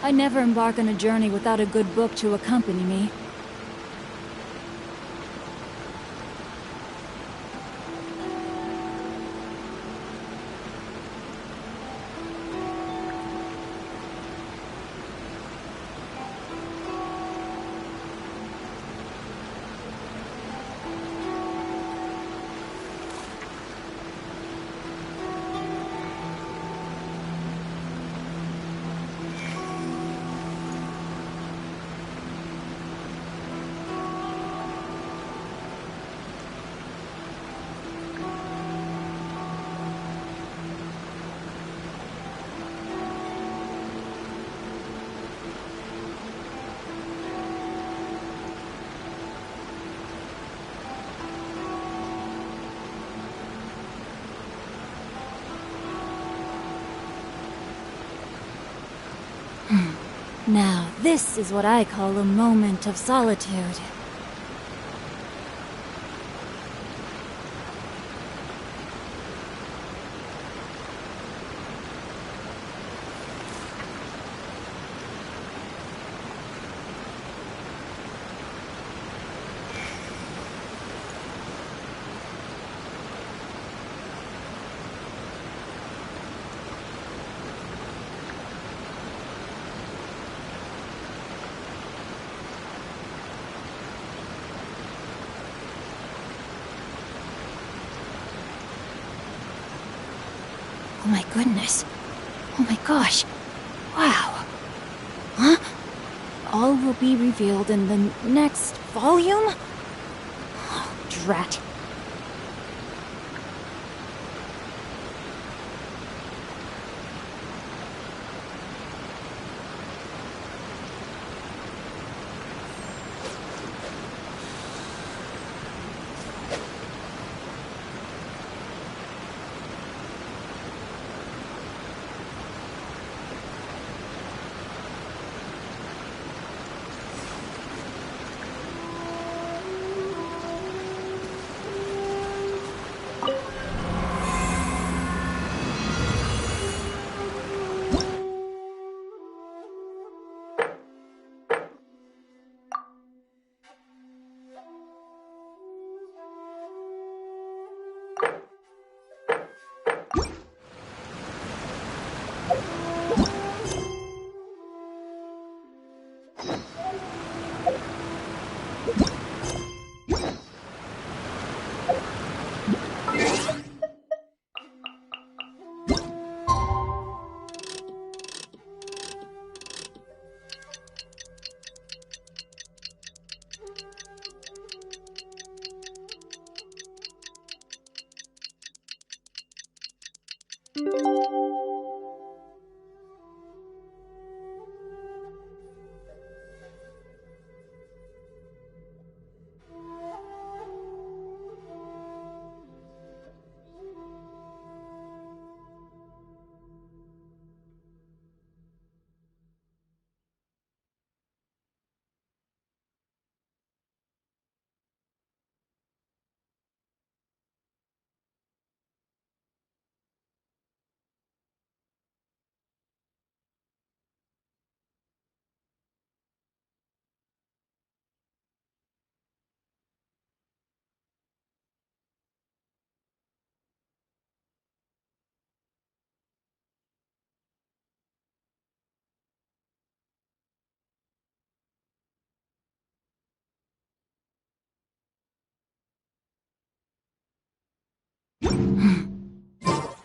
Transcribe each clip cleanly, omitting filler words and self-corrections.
I never embark on a journey without a good book to accompany me. Now, this is what I call a moment of solitude. Oh my goodness. Oh my gosh. Wow. Huh? All will be revealed in the next volume? Oh, drat.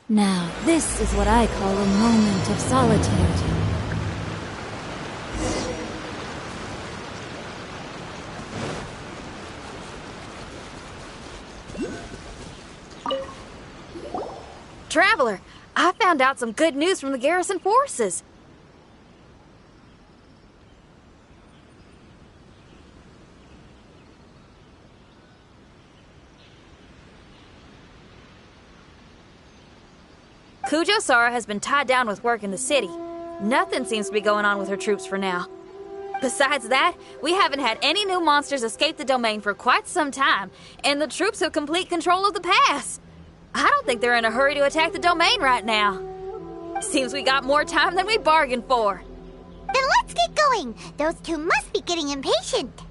Now, this is what I call a moment of solitude. Traveler, I found out some good news from the garrison forces. Kujo-Sara has been tied down with work in the city. Nothing seems to be going on with her troops for now. Besides that, we haven't had any new monsters escape the domain for quite some time, and the troops have complete control of the pass. I don't think they're in a hurry to attack the domain right now. Seems we got more time than we bargained for. Then Let's get going. Those two must be getting impatient.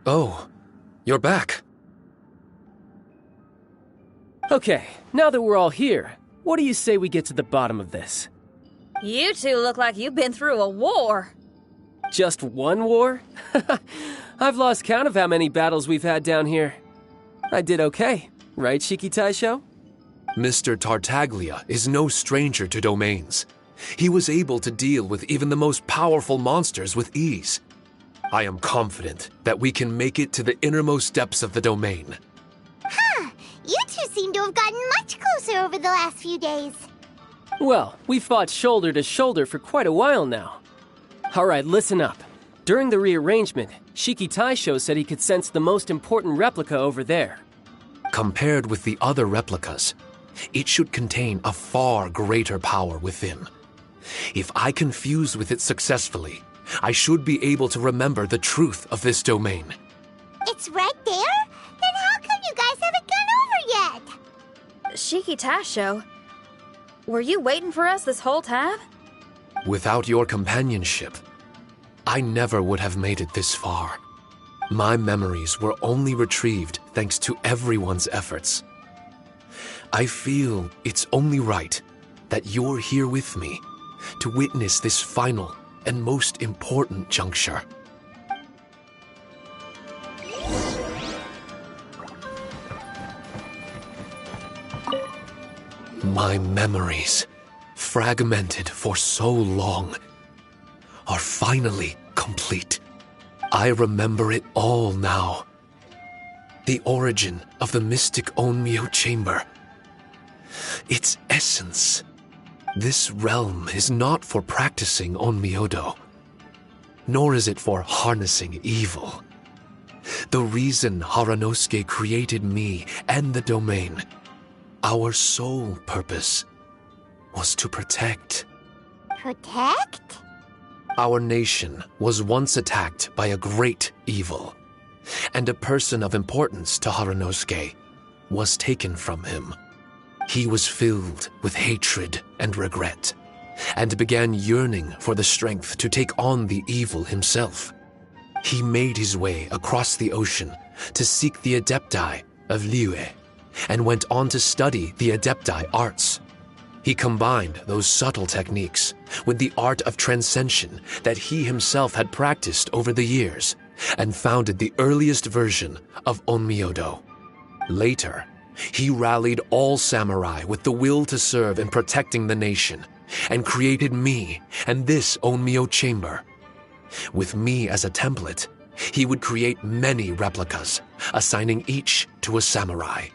Oh, you're back. Okay, now that we're all here, what do you say we get to the bottom of this? You two look like you've been through a war. Just one war? I've lost count of how many battles we've had down here. I did okay, right, Shiki Taisho? Mr. Tartaglia is no stranger to domains. He was able to deal with even the most powerful monsters with ease. I am confident that we can make it to the innermost depths of the domain. Huh. You two seem to have gotten much closer over the last few days. Well, we fought shoulder to shoulder for quite a while now. Alright, listen up. During the rearrangement, Shiki Taisho said he could sense the most important replica over there. Compared with the other replicas, it should contain a far greater power within. If I can fuse with it successfully, I should be able to remember the truth of this domain. It's right there? Then how come you guys haven't gone over yet? Shiki Taisho, were you waiting for us this whole time? Without your companionship, I never would have made it this far. My memories were only retrieved thanks to everyone's efforts. I feel it's only right that you're here with me to witness this final and most important juncture. My memories, fragmented for so long, are finally complete. I remember it all now. The origin of the mystic Onmyo chamber. Its essence. This realm is not for practicing Onmyodo, nor is it for harnessing evil. The reason Haranosuke created me and the domain, our sole purpose, was to protect. Protect? Our nation was once attacked by a great evil, and a person of importance to Haranosuke was taken from him. He was filled with hatred and regret, and began yearning for the strength to take on the evil himself. He made his way across the ocean to seek the Adepti of Liyue, and went on to study the Adepti arts. He combined those subtle techniques with the art of transcension that he himself had practiced over the years, and founded the earliest version of Onmyodo. Later, he rallied all samurai with the will to serve in protecting the nation, and created me and this Onmyo chamber. With me as a template, he would create many replicas, assigning each to a samurai.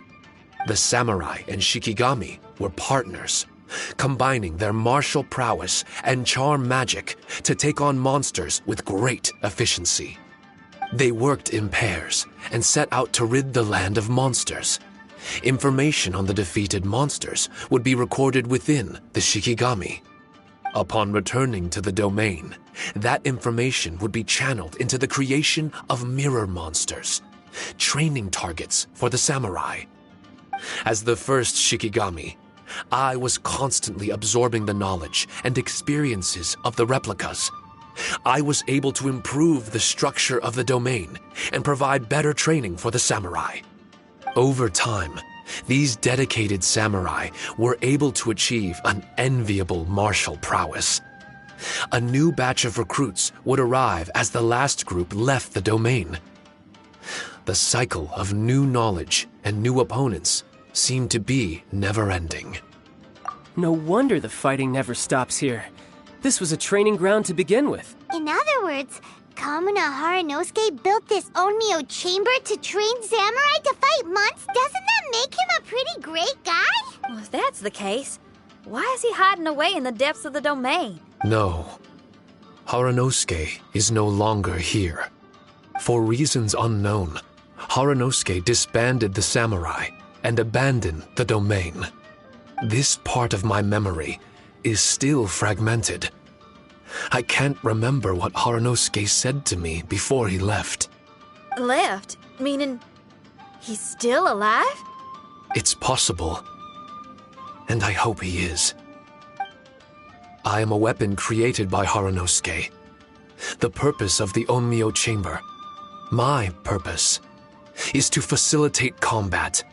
The samurai and Shikigami were partners, combining their martial prowess and charm magic to take on monsters with great efficiency. They worked in pairs and set out to rid the land of monsters. Information on the defeated monsters would be recorded within the Shikigami. Upon returning to the domain, that information would be channeled into the creation of mirror monsters, training targets for the samurai. As the first Shikigami, I was constantly absorbing the knowledge and experiences of the replicas. I was able to improve the structure of the domain and provide better training for the samurai. Over time, these dedicated samurai were able to achieve an enviable martial prowess. A new batch of recruits would arrive as the last group left the domain. The cycle of new knowledge and new opponents seemed to be never-ending. No wonder the fighting never stops here. This was a training ground to begin with. In other words, Kamuna Haranosuke built this Onmyo chamber to train samurai to fight months? Doesn't that make him a pretty great guy? Well, if that's the case, why is he hiding away in the depths of the domain? No. Haranosuke is no longer here. For reasons unknown, Haranosuke disbanded the samurai and abandoned the domain. This part of my memory is still fragmented. I can't remember what Haranosuke said to me before he left. Left? Meaning he's still alive? It's possible. And I hope he is. I am a weapon created by Haranosuke. The purpose of the Onmyo chamber, my purpose, is to facilitate combat,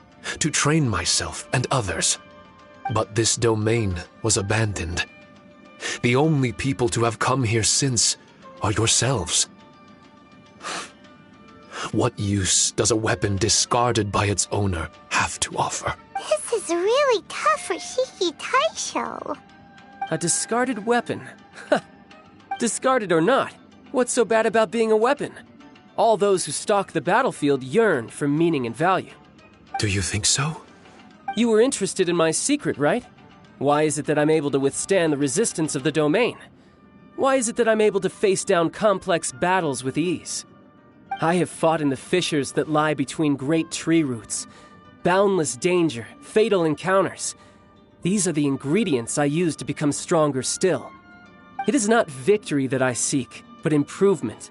to train myself and others. But this domain was abandoned. The only people to have come here since are yourselves. What use does a weapon discarded by its owner have to offer? This is really tough for Shiki Taisho. A discarded weapon. Discarded or not, what's so bad about being a weapon? All those who stalk the battlefield yearn for meaning and value. Do you think so? You were interested in my secret, right? Why is it that I'm able to withstand the resistance of the domain? Why is it that I'm able to face down complex battles with ease? I have fought in the fissures that lie between great tree roots. Boundless danger, fatal encounters. These are the ingredients I use to become stronger still. It is not victory that I seek, but improvement.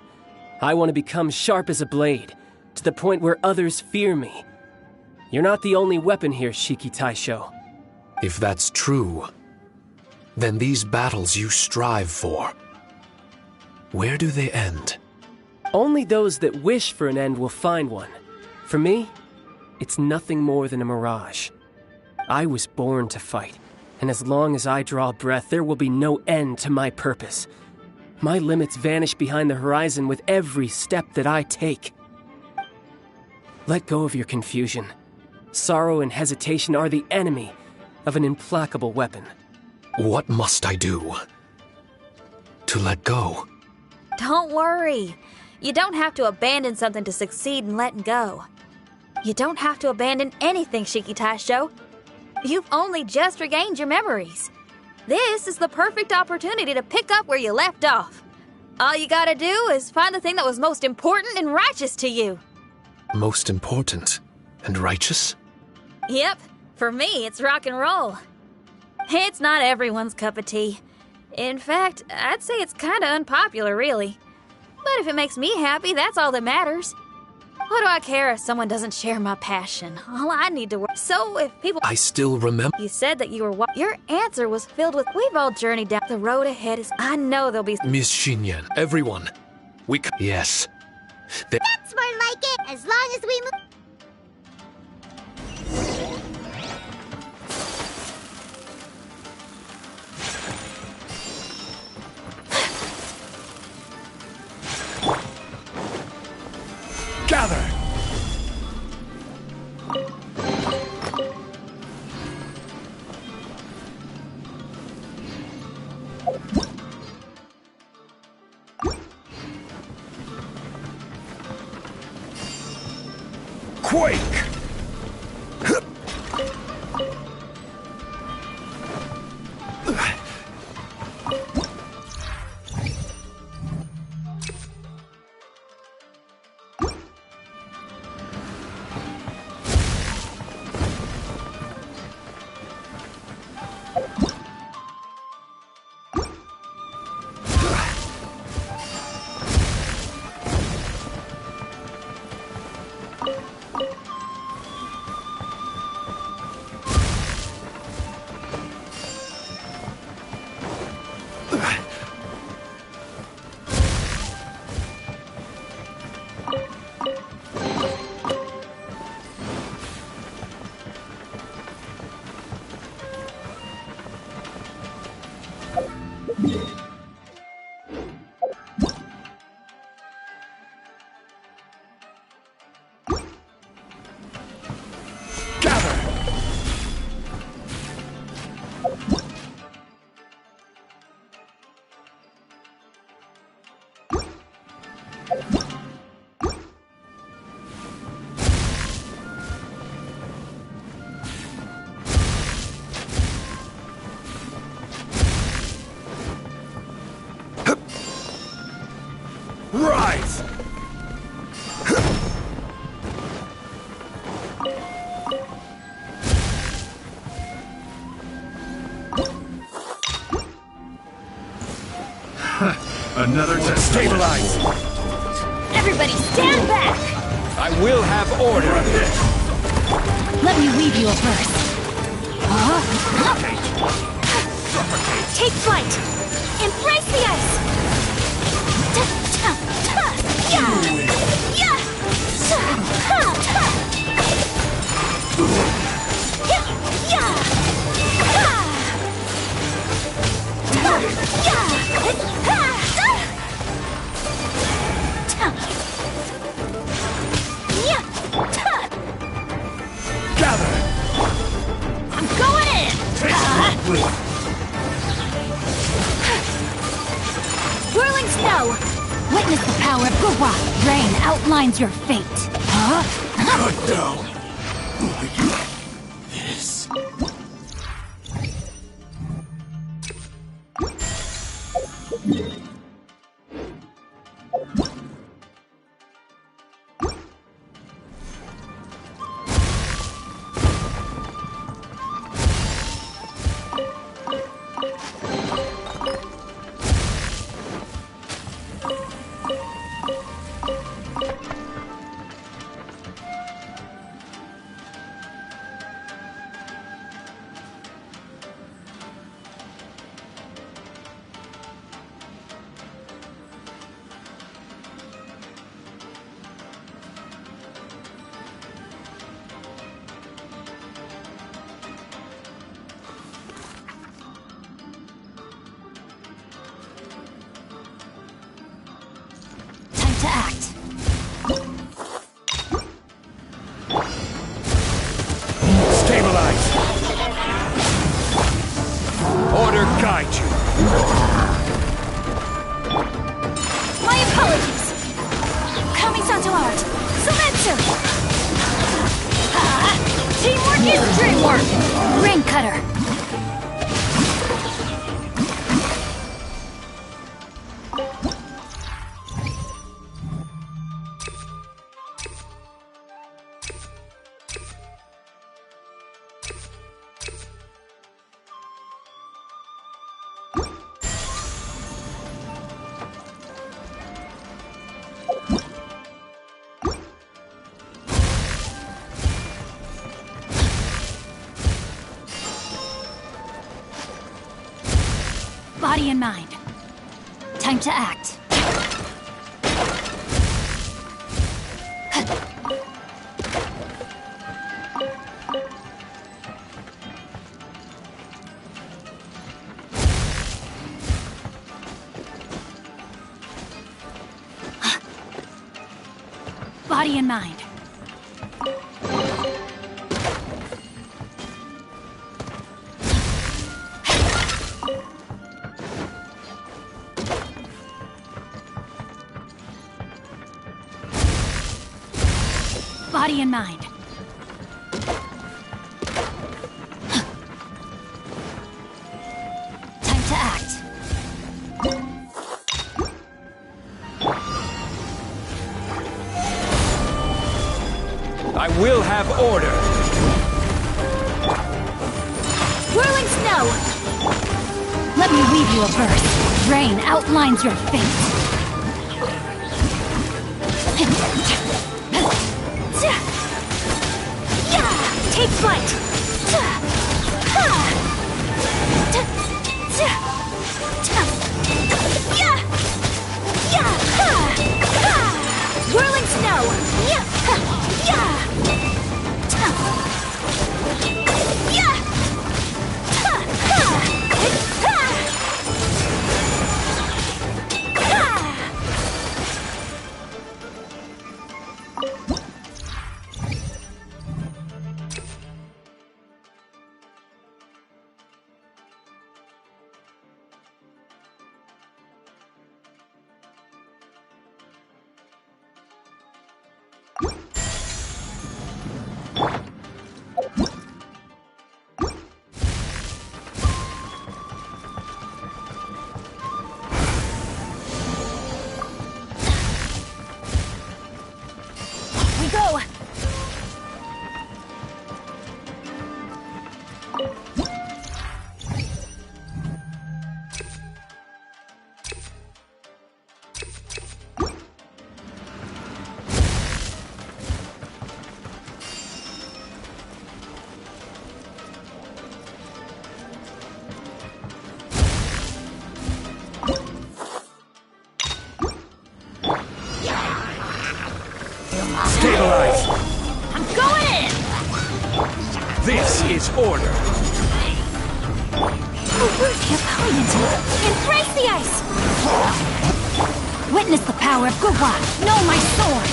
I want to become sharp as a blade, to the point where others fear me. You're not the only weapon here, Shiki Taisho. If that's true, then these battles you strive for, where do they end? Only those that wish for an end will find one. For me, it's nothing more than a mirage. I was born to fight, and as long as I draw breath, there will be no end to my purpose. My limits vanish behind the horizon with every step that I take. Let go of your confusion. Sorrow and hesitation are the enemy of an implacable weapon. What must I do to let go? Don't worry. You don't have to abandon something to succeed in letting go. You don't have to abandon anything, Shiki Taisho. You've only just regained your memories. This is the perfect opportunity to pick up where you left off. All you gotta do is find the thing that was most important and righteous to you. Most important and righteous? Yep, for me, it's rock and roll. It's not everyone's cup of tea. In fact, I'd say it's kinda unpopular, really. But if it makes me happy, that's all that matters. What do I care if someone doesn't share my passion? All I need to work. So if people... I still remember. You said that you were... Your answer was filled with... We've all journeyed down. The road ahead is... I know there'll be... Miss Xinyan, everyone. Yes. That's more like it, as long as we move... Gather! Quake! Another test. Stabilize! Everybody stand back! I will have order! Let me weave you a verse. Take flight! Embrace the ice! Gather! I'm going in! Whirling snow! Witness the power of Gura! Rain outlines your fate! Cut down! This. To act. Stabilize! Order guide you! My apologies! Kami-santo art! Silencer! Teamwork is dreamwork! Ring cutter! Body and mind. Time to act. Body and mind. Body and mind. Time to act. I will have order! Whirling snow! Let me weave you a verse. Rain outlines your fate. Take flight! Whirling snow! This is order. Worthy of valiant! Embrace the ice! Witness the power of Guhua! Know my sword!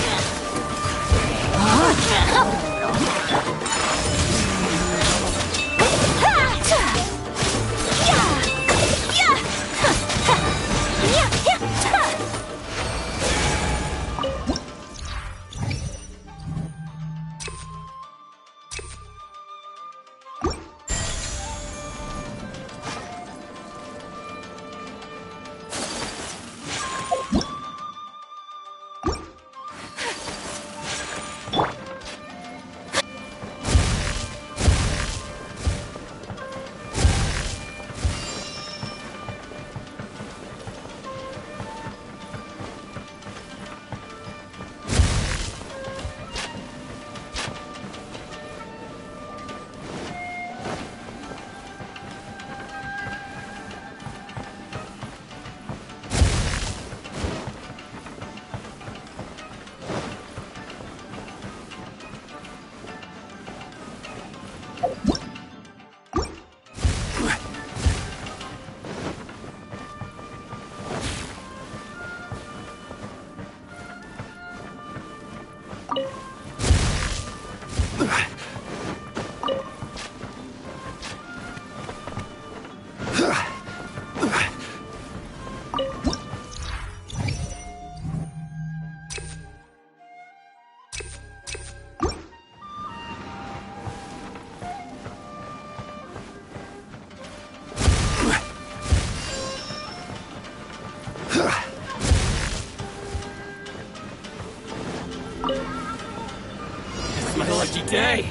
Day.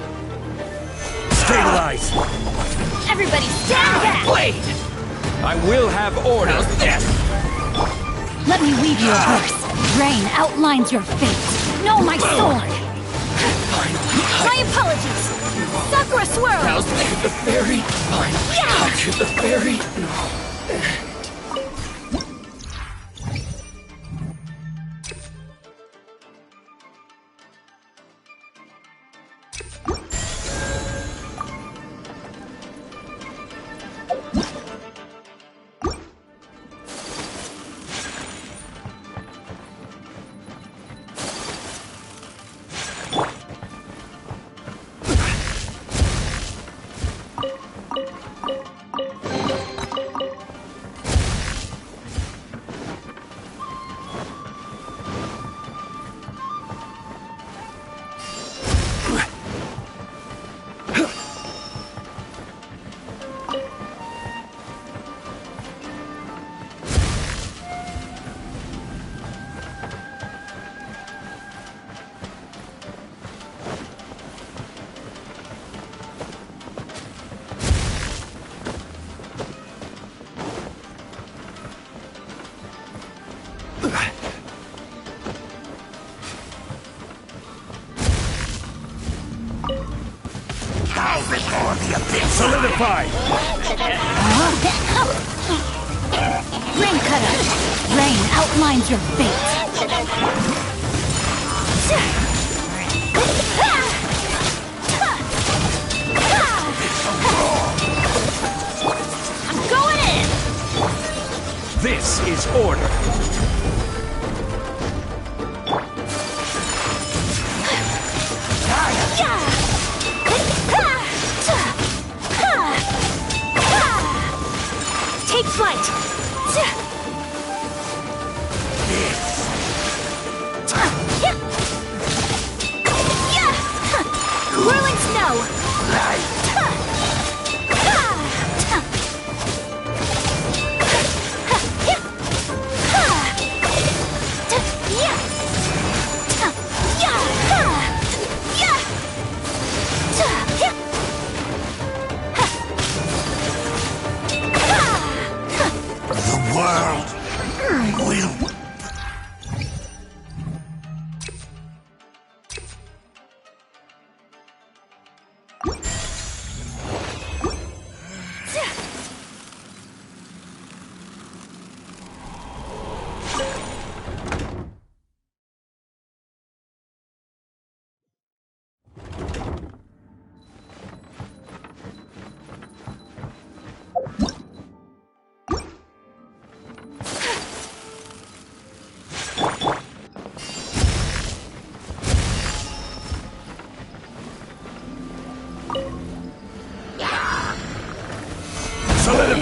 Stabilize. Everybody stand back! Blade. I will have order. Let me weave you a verse. Rain outlines your fate. Know my sword! My apologies! Sakura swirl! How could the fairy? How could the fairy? Solidify! Rain cutter! Rain outlines your fate! I'm going in! This is order. Take flight! Whirling snow! The world will...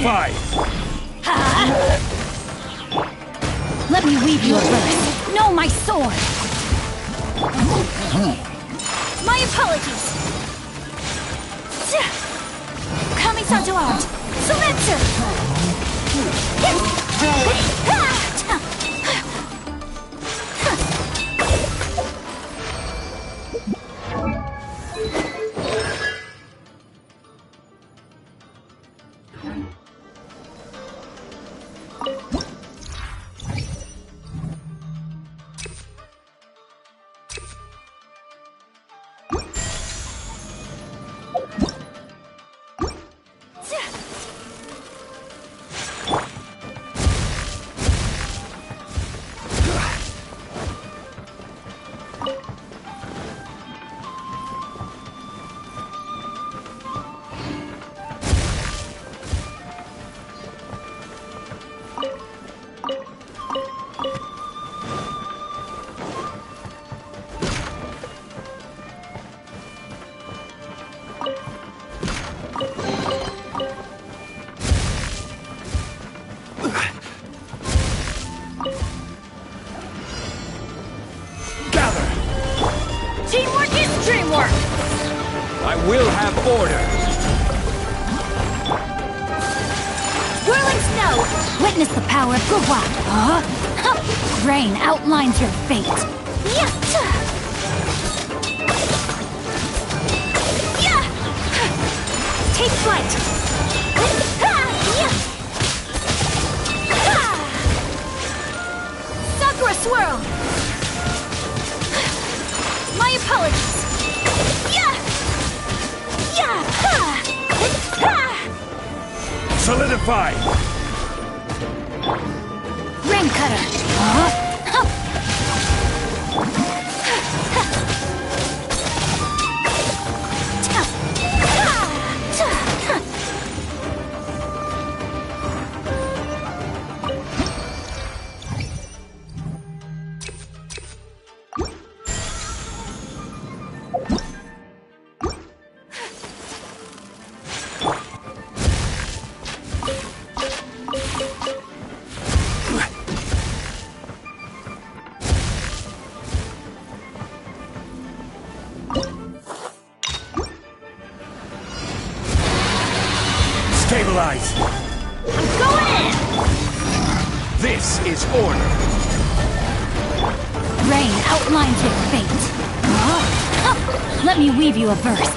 Solidify! Let me weave you a verse. No, my sword! My apologies! Kami-san to arms! Surrender! Teamwork is dreamwork! I will have order! Whirling snow! Witness the power of Guhua! Rain outlines your fate! Take flight! Sakura swirl! My apologies! Solidify! Rain cutter! Stabilize! I'm going in! This is order! Rain outlines your fate! Let me weave you a verse!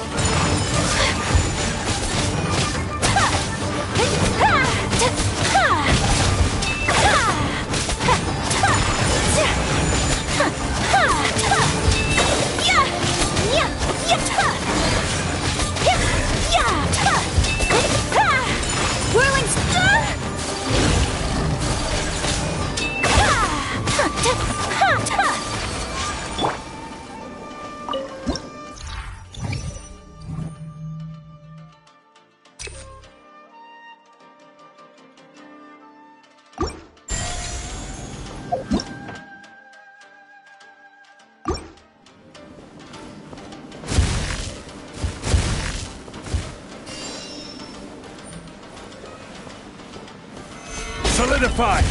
Solidify!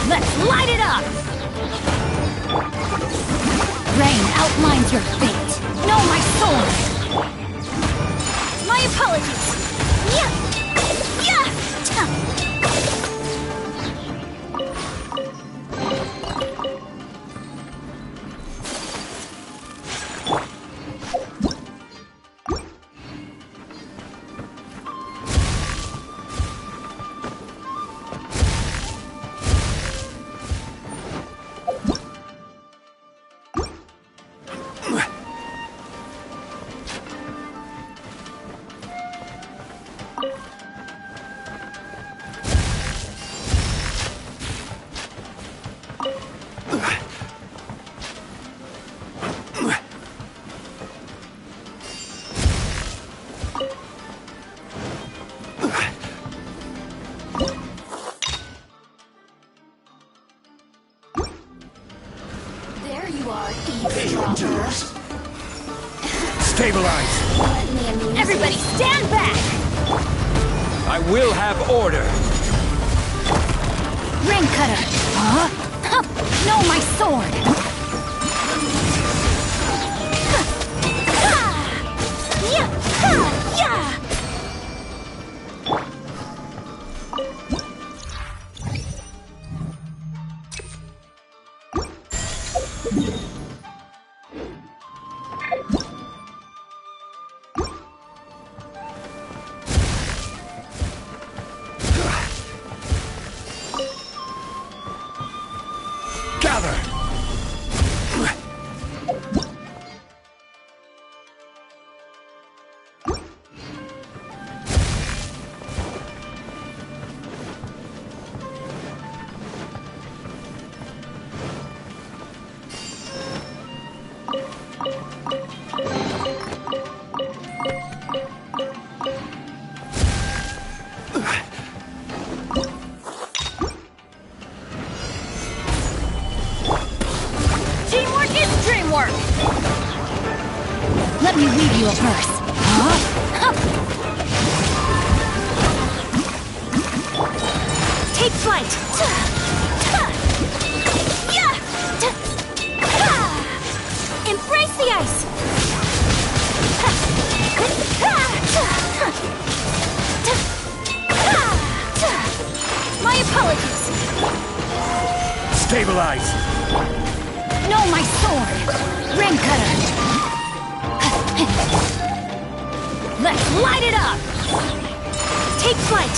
Let's light it up! Rain outlines your fate. Know my sword! My apologies. Yeah! Yeah! Stabilize! Everybody stand back! I will have order! Ring cutter! Huh? Know my sword! Gather! Teamwork is dreamwork! Let me read you a verse. Huh? Take flight! Embrace the ice! My apologies! Stabilize! Know my sword! Ring cutter! Let's light it up! Take flight!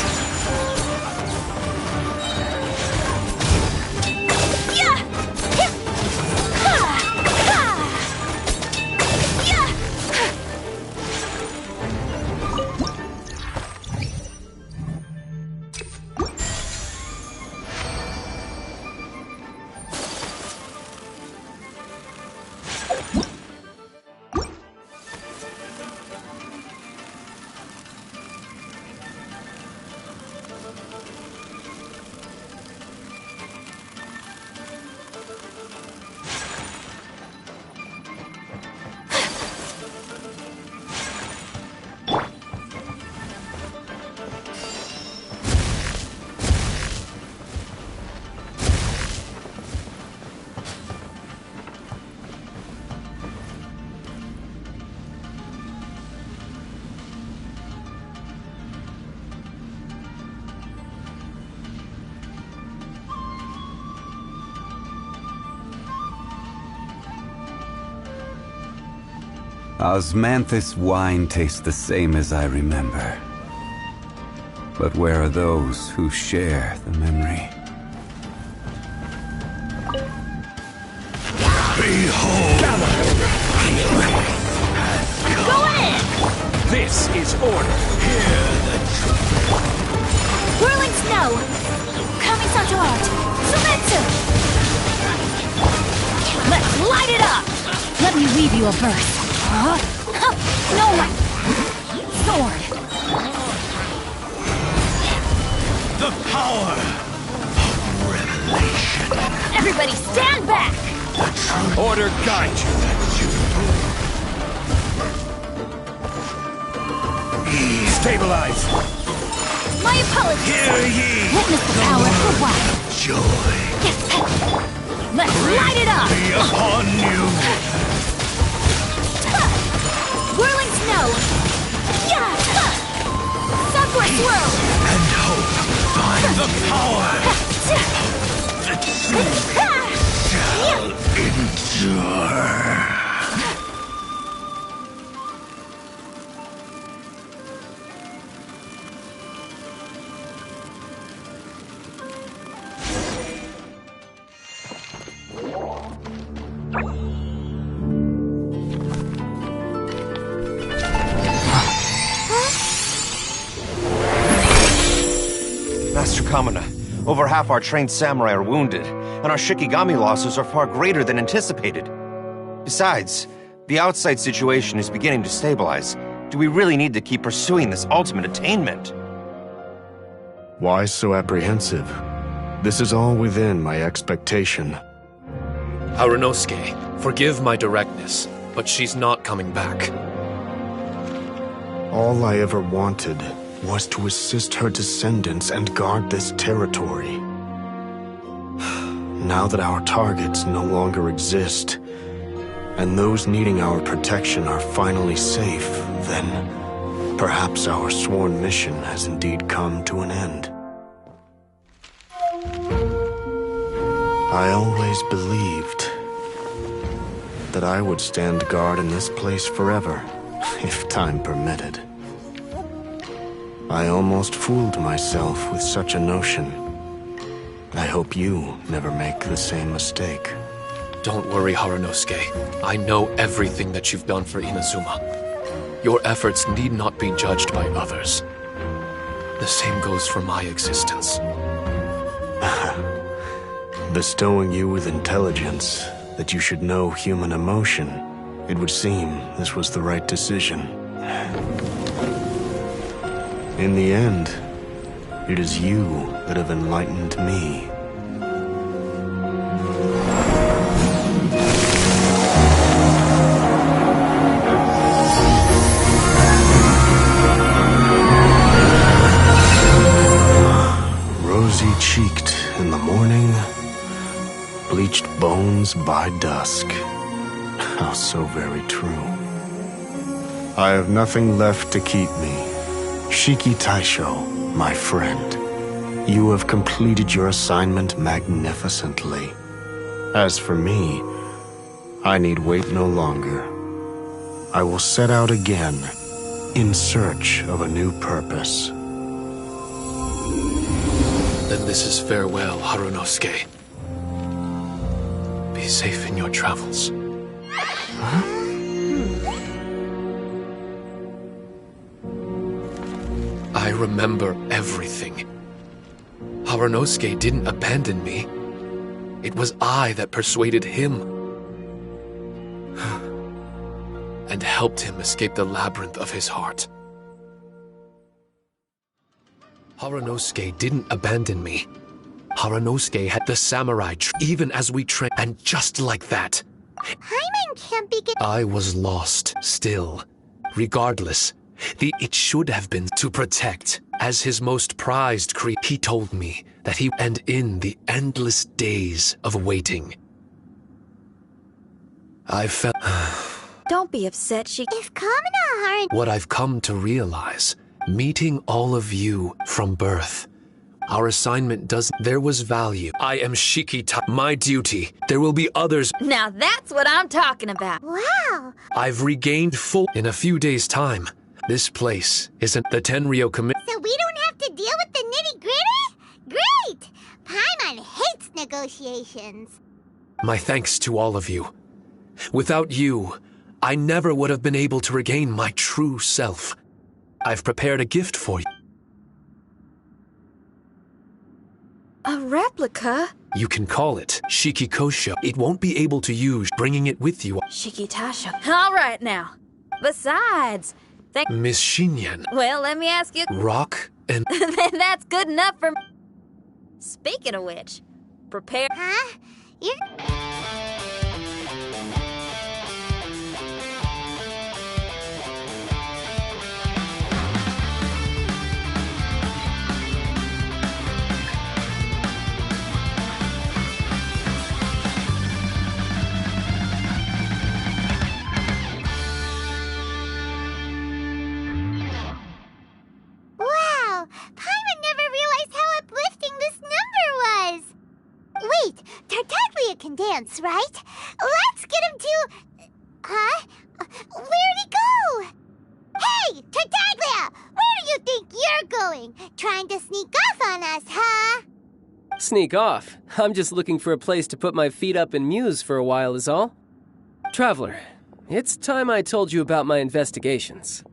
Osmanthus wine tastes the same as I remember. But where are those who share the memory? Behold! Go in! This is order! Whirling snow! Kami-santo art! Sumetsu! Let's light it up! Let me weave you a verse. Huh? No, my sword! The power of revelation! Everybody stand back! Order guide you! Stabilize! My apologies! Hear ye! Witness the power of the wild! joy. Let's light it up! Be upon you. Whirling snow! Yeah! Subward swirl! And hope find the power. The truth shall endure. Master Kamina, over half our trained samurai are wounded, and our Shikigami losses are far greater than anticipated. Besides, the outside situation is beginning to stabilize. Do we really need to keep pursuing this ultimate attainment? Why so apprehensive? This is all within my expectation. Harunosuke, forgive my directness, but she's not coming back. All I ever wanted was to assist her descendants and guard this territory. Now that our targets no longer exist, and those needing our protection are finally safe, then perhaps our sworn mission has indeed come to an end. I always believed that I would stand guard in this place forever, if time permitted. I almost fooled myself with such a notion. I hope you never make the same mistake. Don't worry, Harunosuke. I know everything that you've done for Inazuma. Your efforts need not be judged by others. The same goes for my existence. Bestowing you with intelligence, that you should know human emotion, it would seem this was the right decision. In the end, it is you that have enlightened me. Rosy-cheeked in the morning, bleached bones by dusk. How so very true. I have nothing left to keep me. Shiki Taisho, my friend, you have completed your assignment magnificently. As for me, I need wait no longer. I will set out again, in search of a new purpose. Then this is farewell, Harunosuke. Be safe in your travels. I remember everything. Harunosuke didn't abandon me. It was I that persuaded him and helped him escape the labyrinth of his heart. Harunosuke didn't abandon me. Harunosuke had the samurai even as we trained, and just like that, Paimon can't be get- I was lost still. Regardless, it should have been to protect. As his most prized creature, he told me that he and in the endless days of waiting, I felt Don't be upset, Shiki. If Kamina Haru- what I've come to realize. Meeting all of you from birth. Our assignment there was value. I am Shikita. My duty. There will be others. Now that's what I'm talking about. Wow! I've regained full in a few days' time. This place isn't the Tenryo commit. So we don't have to deal with the nitty-gritty? Great! Paimon hates negotiations. My thanks to all of you. Without you, I never would have been able to regain my true self. I've prepared a gift for you. A replica? You can call it Shikikosho. It won't be able to use bringing it with you. Shikitasha. All right now. Besides, Miss Shinyan, well, let me ask you. Rock and Then that's good enough for me. Speaking of which, prepare. Huh? You're... can dance, right? Let's get him to... Huh? Where'd he go? Hey, Tartaglia! Where do you think you're going? Trying to sneak off on us, huh? Sneak off? I'm just looking for a place to put my feet up and muse for a while is all. Traveler, it's time I told you about my investigations.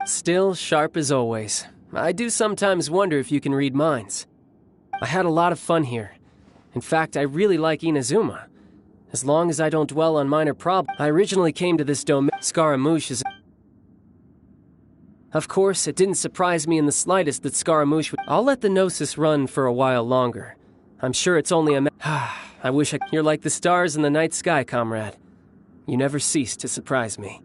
Still sharp as always. I do sometimes wonder if you can read minds. I had a lot of fun here. In fact, I really like Inazuma. As long as I don't dwell on minor problems. I originally came to this domain. Scaramouche is... Of course, it didn't surprise me in the slightest that Scaramouche would... I'll let the Gnosis run for a while longer. I'm sure it's only a... I wish You're like the stars in the night sky, comrade. You never cease to surprise me.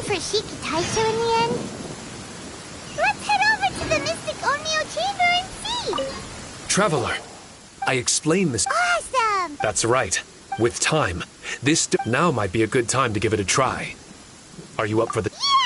For Shiki Taisho in the end? Let's head over to the Mystic Onmyo Chamber and see! Traveler, I explained this... Awesome! That's right. With time, this now might be a good time to give it a try. Are you up for the... Yeah!